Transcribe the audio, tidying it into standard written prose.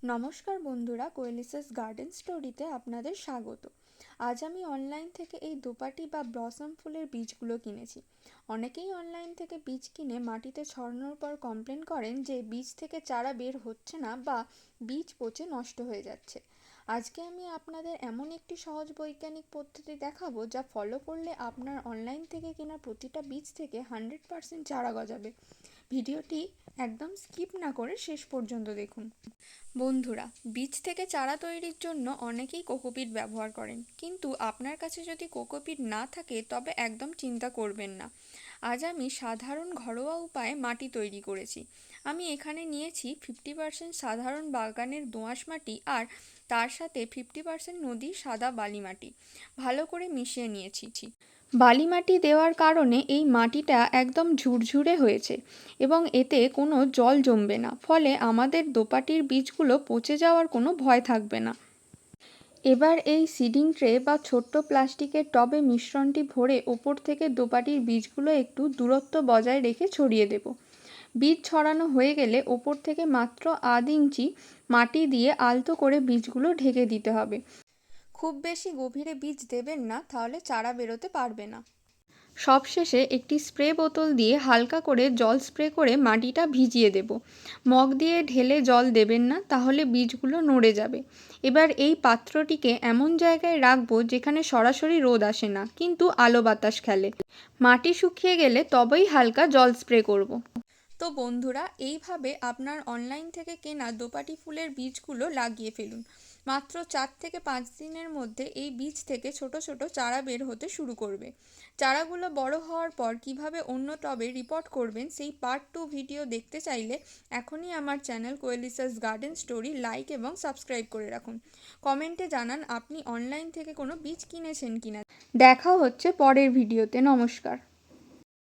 নমস্কার বন্ধুরা, কোয়েলিসাস গার্ডেন স্টোরিতে আপনাদের স্বাগত। আজ আমি অনলাইন থেকে এই দোপাটি বা ব্লসম ফুলের বীজগুলো কিনেছি। অনেকেই অনলাইন থেকে বীজ কিনে মাটিতে ছড়ানোর পর কমপ্লেন করেন যে বীজ থেকে চারা বের হচ্ছে না বা বীজ পচে নষ্ট হয়ে যাচ্ছে। আজকে আমি আপনাদের এমন একটি সহজ বৈজ্ঞানিক পদ্ধতি দেখাবো যা ফলো করলে আপনার অনলাইন থেকে কেনা প্রতিটা বীজ থেকে 100% চারা গজাবে। ভিডিওটি একদম স্কিপ না করে শেষ পর্যন্ত দেখুন। বন্ধুরা, বীজ থেকে চারা তৈরির জন্য অনেকেই কোকোপিট ব্যবহার করেন, কিন্তু আপনার কাছে যদি কোকোপিট না থাকে তবে একদম চিন্তা করবেন না। আজ আমি সাধারণ ঘরোয়া উপায়ে মাটি তৈরি করেছি। আমি এখানে নিয়েছি 50% সাধারণ বাগানের দোআঁশ মাটি আর তার সাথে 50% নদীর সাদা বালি মাটি ভালো করে মিশিয়ে নিয়েছি। বালি মাটি দেওয়ার কারণে এই মাটিটা একদম ঝুরঝুরে হয়েছে এবং এতে কোনো জল জমবে না, ফলে আমাদের দোপাটির বীজগুলো পচে যাওয়ার কোনো ভয় থাকবে না। এবার এই সিডিং ট্রে বা ছোট্ট প্লাস্টিকের টবে মিশ্রণটি ভরে ওপর থেকে দোপাটির বীজগুলো একটু দূরত্ব বজায় রেখে ছড়িয়ে দেব। বীজ ছড়ানো হয়ে গেলে ওপর থেকে মাত্র আধ ইঞ্চি মাটি দিয়ে আলতো করে বীজগুলো ঢেকে দিতে হবে। খুব বেশি গভীরে বীজ দেবেন না, তাহলে চারা বেরোতে পারবে না। সবশেষে একটি স্প্রে বোতল দিয়ে হালকা করে জল স্প্রে করে মাটিটা ভিজিয়ে দেব। মগ দিয়ে ঢেলে জল দেবেন না, তাহলে বীজগুলো নড়ে যাবে। এবার এই পাত্রটিকে এমন জায়গায় রাখবো যেখানে সরাসরি রোদ আসে না, কিন্তু আলো বাতাস খেলে। মাটি শুকিয়ে গেলে তবেই হালকা জল স্প্রে করব। তো বন্ধুরা, এইভাবে আপনার অনলাইন থেকে কেনা দোপাটি ফুলের বীজগুলো লাগিয়ে ফেলুন। মাত্র 4 থেকে 5 দিনের মধ্যে এই বীজ থেকে ছোট ছোট চারা বের হতে শুরু করবে। চারাগুলো বড় হওয়ার পর কিভাবে অন্য টবে রিপোর্ট করবেন সেই পার্ট 2 ভিডিও দেখতে চাইলে এখনই আমার চ্যানেল কোয়েলিসাস গার্ডেন স্টোরি লাইক এবং সাবস্ক্রাইব করে রাখুন। কমেন্টে জানান আপনি অনলাইন থেকে কোনো বীজ কিনেছেন কিনা। দেখা হচ্ছে পরের ভিডিওতে। নমস্কার।